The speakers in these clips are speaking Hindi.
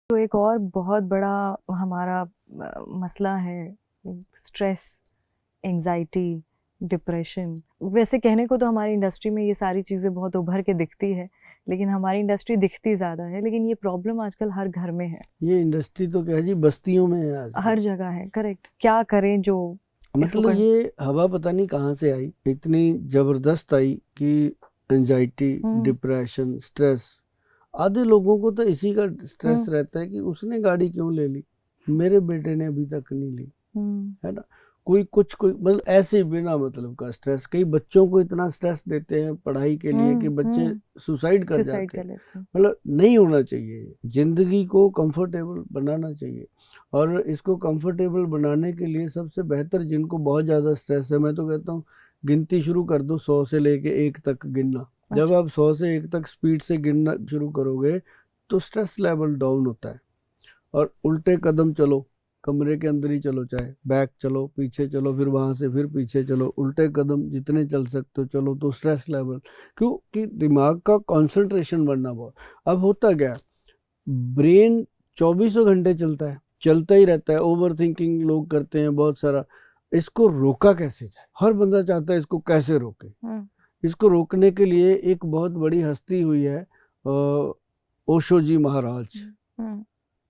तो एक और बहुत बड़ा हमारा मसला है स्ट्रेस, एंजाइटी, डिप्रेशन। वैसे कहने को तो हमारी इंडस्ट्री में ये सारी चीज़ें बहुत उभर के दिखती है, लेकिन हमारी इंडस्ट्री दिखती ज़्यादा है, लेकिन ये प्रॉब्लम आजकल हर घर में है, ये इंडस्ट्री तो क्या है जी, बस्तियों में है आजकल। हर जगह है। करेक्ट। क्या करें जो इसको मतलब ये हवा पता नहीं कहाँ से आई, इतनी जबरदस्त आई कि एंजाइटी, डिप्रेशन, स्ट्रेस। आधे लोगों को तो इसी का स्ट्रेस रहता है कि उसने गाड़ी क्यों ले ली, मेरे बेटे ने अभी तक नहीं ली, है ना। कोई मतलब ऐसे बिना मतलब का स्ट्रेस। कई बच्चों को इतना स्ट्रेस देते हैं पढ़ाई के लिए कि बच्चे सुसाइड कर जाते हैं। मतलब नहीं होना चाहिए। जिंदगी को कंफर्टेबल बनाना चाहिए, और इसको कंफर्टेबल बनाने के लिए सबसे बेहतर, जिनको बहुत ज़्यादा स्ट्रेस है, मैं तो कहता हूँ गिनती शुरू कर दो 100 से लेके 1 तक गिनना। जब आप 100 से 1 तक स्पीड से गिनना शुरू करोगे तो स्ट्रेस लेवल डाउन होता है। और उल्टे कदम चलो, कमरे के अंदर ही चलो, चाहे बैक चलो, पीछे चलो, फिर वहां से फिर पीछे चलो, उल्टे कदम जितने चल सकते हो चलो, तो स्ट्रेस लेवल, क्योंकि दिमाग का कंसंट्रेशन बढ़ना बहुत। अब होता क्या, ब्रेन 24 घंटे चलता ही रहता है। ओवर थिंकिंग लोग करते हैं बहुत सारा। इसको रोका कैसे जाए, हर बंदा चाहता है इसको कैसे रोके। इसको रोकने के लिए एक बहुत बड़ी हस्ती हुई है, ओशो जी महाराज।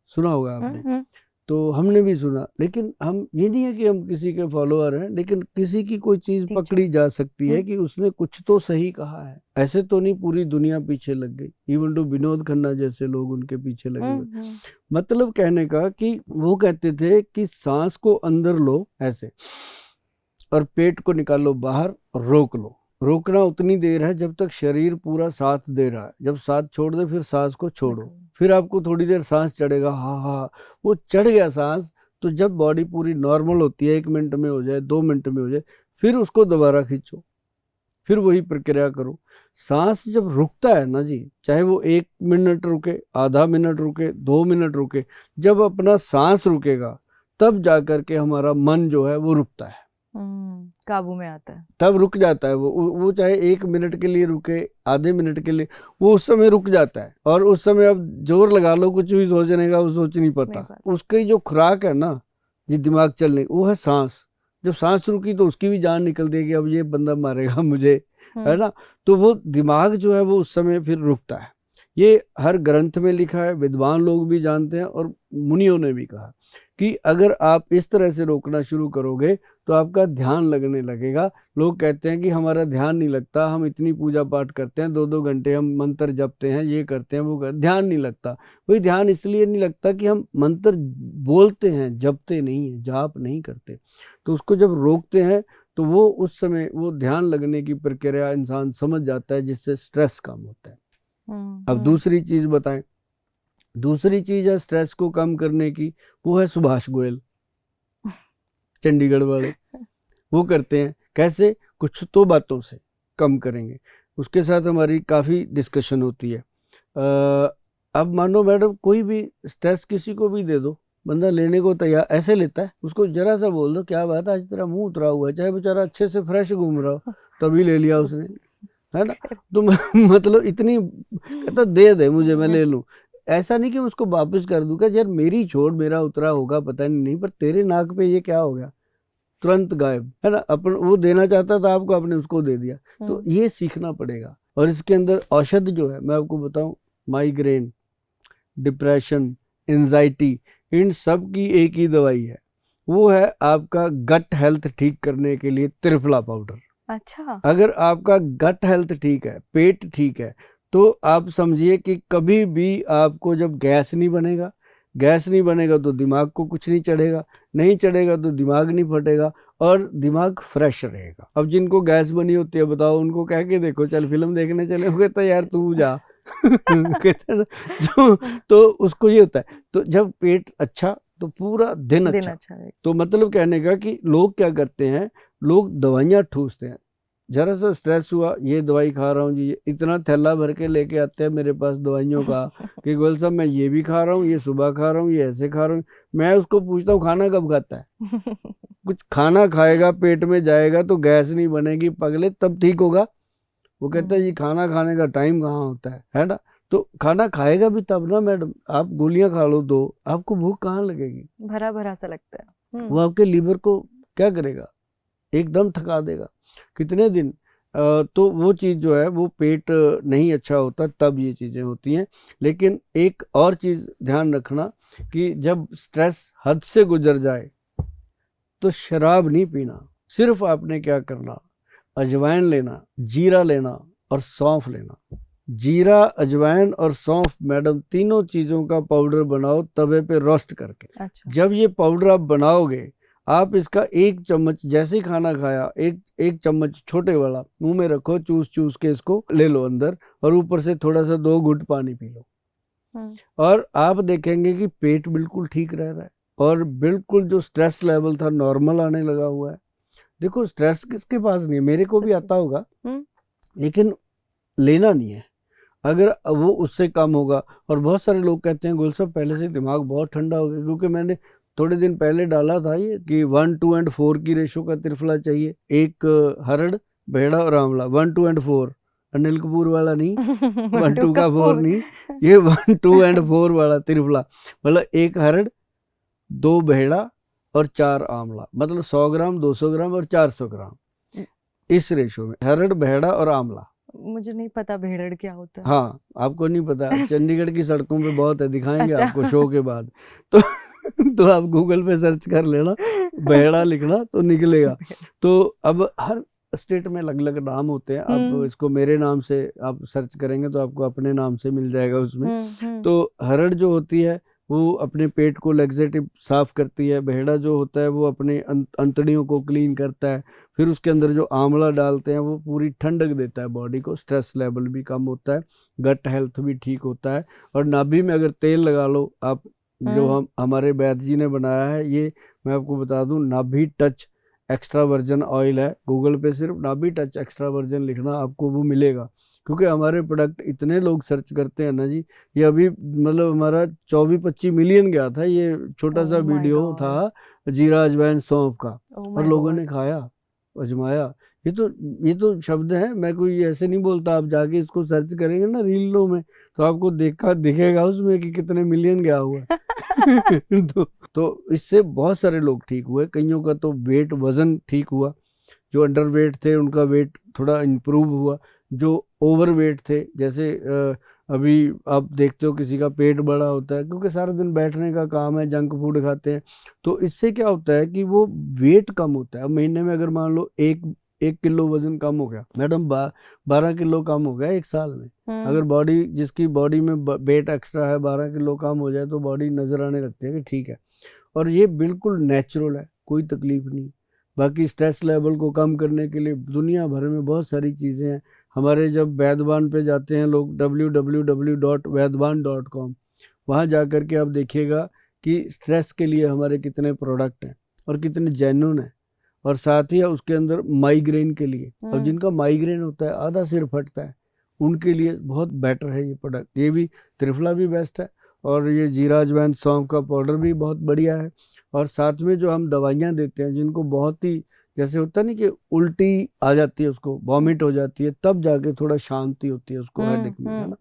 सुना होगा आपने। तो हमने भी सुना, लेकिन हम ये नहीं है कि हम किसी के फॉलोअर हैं, लेकिन किसी की कोई चीज पकड़ी जा सकती है कि उसने कुछ तो सही कहा है। ऐसे तो नहीं पूरी दुनिया पीछे लग गई, इवन टू विनोद खन्ना जैसे लोग उनके पीछे लगे हुए। मतलब कहने का कि वो कहते थे कि सांस को अंदर लो ऐसे, और पेट को निकालो बाहर और रोक लो। रोकना उतनी देर है जब तक शरीर पूरा साथ दे रहा है। जब साथ छोड़ दे फिर सांस को छोड़ो। फिर आपको थोड़ी देर सांस चढ़ेगा, हाँ हाँ, वो चढ़ गया सांस। तो जब बॉडी पूरी नॉर्मल होती है, 1 मिनट में हो जाए, 2 मिनट में हो जाए, फिर उसको दोबारा खींचो, फिर वही प्रक्रिया करो। सांस जब रुकता है ना जी, चाहे वो 1 मिनट रुके, आधा मिनट रुके, 2 मिनट रुके, जब अपना सांस रुकेगा तब जाकर के हमारा मन जो है वो रुकता है, काबू में आता है, तब रुक जाता है। वो चाहे 1 मिनट के लिए रुके, आधे मिनट के लिए, वो उस समय रुक जाता है। और उस समय अब जोर लगा लो कुछ भी सोचने का, वो सोच नहीं पाता। उसकी जो खुराक है ना, ये दिमाग चलने, वो है सांस। जब सांस रुकी तो उसकी भी जान निकल देगी, अब ये बंदा मारेगा मुझे, है ना। तो वो दिमाग जो है वो उस समय फिर रुकता है। ये हर ग्रंथ में लिखा है, विद्वान लोग भी जानते हैं, और मुनियों ने भी कहा कि अगर आप इस तरह से रोकना शुरू करोगे तो आपका ध्यान लगने लगेगा। लोग कहते हैं कि हमारा ध्यान नहीं लगता, हम इतनी पूजा पाठ करते हैं, 2-2 घंटे हम मंत्र जपते हैं, ये करते हैं, वो करते, ध्यान नहीं लगता। वही ध्यान इसलिए नहीं लगता कि हम मंत्र बोलते हैं, जपते नहीं है, जाप नहीं करते। तो उसको जब रोकते हैं तो वो उस समय वो ध्यान लगने की प्रक्रिया इंसान समझ जाता है, जिससे स्ट्रेस कम होता है। अब दूसरी चीज बताएं। दूसरी चीज है स्ट्रेस को कम करने की, वो है सुभाष गोयल, चंडीगढ़ वाले। वो करते हैं कैसे, कुछ तो बातों से कम करेंगे। उसके साथ हमारी काफ़ी डिस्कशन होती है। अब मानो मैडम कोई भी स्ट्रेस किसी को भी दे दो, बंदा लेने को तैयार ऐसे लेता है। उसको जरा सा बोल दो क्या बात है आज तेरा मुंह उतरा हुआ है, चाहे बेचारा अच्छे से फ्रेश घूम रहा हो, तभी ले लिया उसने, है ना। तो मतलब इतनी कहता दे मुझे, मैं ले लूं। ऐसा नहीं कि उसको वापस कर दूंगा, यार मेरी छोड़, मेरा उतरा होगा पता नहीं, पर तेरे नाक पे ये क्या हो गया, तुरंत गायब, है ना। अपन वो देना चाहता था आपको, आपने उसको दे दिया। तो ये सीखना पड़ेगा। और इसके अंदर औषध जो है मैं आपको बताऊं, माइग्रेन, डिप्रेशन, एंजाइटी, इन सब की एक ही दवाई है। वो है आपका गट हेल्थ ठीक करने के लिए त्रिफला पाउडर। अच्छा। अगर आपका गट हेल्थ ठीक है, पेट ठीक है, तो आप समझिए कि कभी भी आपको जब गैस नहीं बनेगा, गैस नहीं बनेगा तो दिमाग को कुछ नहीं चढ़ेगा, नहीं चढ़ेगा तो दिमाग नहीं फटेगा, और दिमाग फ्रेश रहेगा। अब जिनको गैस बनी होती है बताओ, उनको कह के देखो चल फिल्म देखने चले, वो कहता है यार तू जा कहते हैं ना। तो उसको ये होता है। तो जब पेट अच्छा तो पूरा दिन अच्छा। तो मतलब कहने का कि लोग क्या करते हैं, लोग दवाइयाँ ठूसते हैं। जरा सा स्ट्रेस हुआ, ये दवाई खा रहा हूँ जी, इतना थैला भर के लेके आते हैं मेरे पास दवाइयों का कि गोयल साहब मैं ये भी खा रहा हूँ, ये सुबह खा रहा हूँ, ये ऐसे खा रहा हूँ। मैं उसको पूछता हूँ खाना कब खाता है। कुछ खाना खाएगा, पेट में जाएगा तो गैस नहीं बनेगी पगले, तब ठीक होगा। वो कहता है जी खाना खाने का टाइम कहाँ होता है ना। तो खाना खाएगा भी तब ना मैडम, आप गोलियां खा लो 2, आपको भूख कहाँ लगेगी? भरा भरा सा लगता है। वो आपके लीवर को क्या करेगा? एकदम थका देगा। कितने दिन तो वो चीज़ जो है वो पेट नहीं अच्छा होता, तब ये चीज़ें होती हैं। लेकिन एक और चीज़ ध्यान रखना कि जब स्ट्रेस हद से गुजर जाए तो शराब नहीं पीना, सिर्फ आपने क्या करना, अजवाइन लेना, जीरा लेना और सौंफ लेना। जीरा, अजवाइन और सौंफ मैडम, तीनों चीज़ों का पाउडर बनाओ तवे पे रोस्ट करके। अच्छा। जब ये पाउडर आप बनाओगे, आप इसका 1 चम्मच, जैसे ही खाना खाया, एक चम्मच छोटे वाला मुंह में रखो, चूस चूस के इसको ले लो अंदर, और ऊपर से थोड़ा सा 2 घुट पानी पी लो, और आप देखेंगे कि पेट बिल्कुल ठीक रह रहा है, और बिल्कुल जो स्ट्रेस लेवल था नॉर्मल आने लगा हुआ है। देखो, स्ट्रेस किसके पास नहीं है, मेरे को भी आता होगा, लेकिन लेना नहीं है। अगर वो उससे कम होगा, और बहुत सारे लोग कहते हैं गोल साहब पहले से दिमाग बहुत ठंडा हो गया, क्योंकि मैंने थोड़े दिन पहले डाला था ये कि 1, 2 एंड 4 की रेशो का त्रिफला चाहिए, एक हरड़, भेड़ा और आंवला, 1, 2 एंड 4, अनिल कपूर वाला नहीं, 1, 2 का 4 नहीं, ये 1, 2 एंड 4 वाला त्रिफला। मतलब 1 हरड़, 2 भेड़ा और 4 आंवला, मतलब 100 ग्राम, 200 ग्राम और 400 ग्राम, इस रेशो में हरड़, भेड़ा और आंवला। मुझे नहीं पता भेड़ड़ क्या होता है। हाँ, आपको नहीं पता, चंडीगढ़ की सड़कों पे बहुत है, दिखाएंगे अच्छा। आपको शो के बाद। तो तो आप गूगल पे सर्च कर लेना, भेड़ा लिखना तो निकलेगा। तो अब हर स्टेट में अलग अलग नाम होते हैं। आप इसको मेरे नाम से आप सर्च करेंगे तो आपको अपने नाम से मिल जाएगा उसमें। तो हरड़ जो होती है वो अपने पेट को लैक्सेटिव साफ करती है, भेड़ा जो होता है वो अपने अंतड़ियों को क्लीन करता है, फिर उसके अंदर जो आंवला डालते हैं वो पूरी ठंडक देता है बॉडी को, स्ट्रेस लेवल भी कम होता है, गट हेल्थ भी ठीक होता है। और नाभि में अगर तेल लगा लो आप, जो हमारे वैद्य जी ने बनाया है, ये मैं आपको बता दूं, नाभि टच एक्स्ट्रा वर्जन ऑयल है। गूगल पे सिर्फ नाभि टच एक्स्ट्रा वर्जन लिखना, आपको वो मिलेगा, क्योंकि हमारे प्रोडक्ट इतने लोग सर्च करते हैं ना जी। ये अभी मतलब हमारा 24-25 मिलियन गया था, ये छोटा सा वीडियो था जीरा अजवाइन सौंफ का, और लोगों ने खाया, आजमाया। ये तो शब्द हैं, मैं कोई ऐसे नहीं बोलता, आप जाके इसको सर्च करेंगे ना रीलों में तो आपको दिखेगा उसमें कि कितने मिलियन गया हुआ है। तो इससे बहुत सारे लोग ठीक हुए, कईयों का तो वेट, वजन ठीक हुआ, जो अंडर वेट थे उनका वेट थोड़ा इम्प्रूव हुआ, जो ओवर वेट थे, जैसे अभी आप देखते हो किसी का पेट बड़ा होता है क्योंकि सारा दिन बैठने का काम है, जंक फूड खाते हैं, तो इससे क्या होता है कि वो वेट कम होता है। अब महीने में अगर मान लो 1 किलो वजन कम हो गया मैडम, 12 किलो कम हो गया 1 साल में। अगर बॉडी, जिसकी बॉडी में वेट एक्स्ट्रा है, 12 किलो कम हो जाए तो बॉडी नजर आने लगती है कि ठीक है, और ये बिल्कुल नेचुरल है, कोई तकलीफ नहीं। बाकी स्ट्रेस लेवल को कम करने के लिए दुनिया भर में बहुत सारी चीज़ें हैं। हमारे जब वैद्यवान पे जाते हैं लोग, www.vaidwan.com, वहाँ जा कर के आप देखिएगा कि स्ट्रेस के लिए हमारे कितने प्रोडक्ट हैं और कितने जेन्युइन हैं, और साथ ही उसके अंदर माइग्रेन के लिए, और जिनका माइग्रेन होता है, आधा सिर फटता है, उनके लिए बहुत बेटर है ये प्रोडक्ट। ये भी त्रिफला भी बेस्ट है, और ये जीरा अजवाइन सौंफ का पाउडर भी बहुत बढ़िया है। और साथ में जो हम दवाइयाँ देते हैं, जिनको बहुत ही, जैसे होता है नहीं कि उल्टी आ जाती है, उसको वॉमिट हो जाती है, तब जाके थोड़ा शांति होती है उसको हेडेक में, है ना,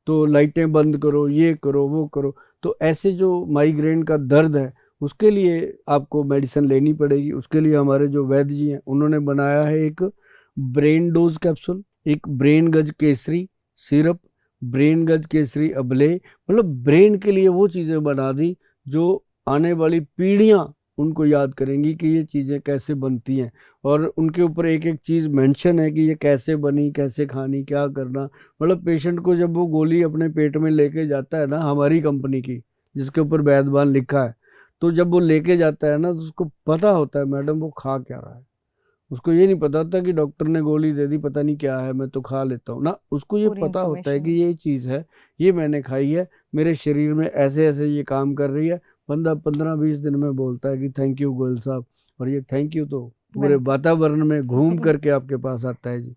तो लाइटें बंद करो, ये करो, वो करो। तो ऐसे जो माइग्रेन का दर्द है, उसके लिए आपको मेडिसिन लेनी पड़ेगी। उसके लिए हमारे जो वैद्य जी हैं, उन्होंने बनाया है एक ब्रेन डोज कैप्सूल, एक ब्रेन गज केसरी सिरप, ब्रेन गज केसरी अबले, मतलब ब्रेन के लिए वो चीज़ें बना दी जो आने वाली पीढ़ियां उनको याद करेंगी कि ये चीज़ें कैसे बनती हैं, और उनके ऊपर एक एक चीज़ मेंशन है कि ये कैसे बनी, कैसे खानी, क्या करना। मतलब पेशेंट को जब वो गोली अपने पेट में लेके जाता है ना, हमारी कंपनी की जिसके ऊपर वैद्यवान लिखा है, तो जब वो लेके जाता है ना, तो उसको पता होता है मैडम वो खा क्या रहा है। उसको ये नहीं पता होता कि डॉक्टर ने गोली दे दी, पता नहीं क्या है, मैं तो खा लेता हूँ ना। उसको ये पता होता है कि ये चीज़ है, ये मैंने खाई है, मेरे शरीर में ऐसे ऐसे ये काम कर रही है। बंदा 15-20 दिन में बोलता है कि थैंक यू गोयल साहब, और ये थैंक यू तो पूरे वातावरण में घूम करके आपके पास आता है जी।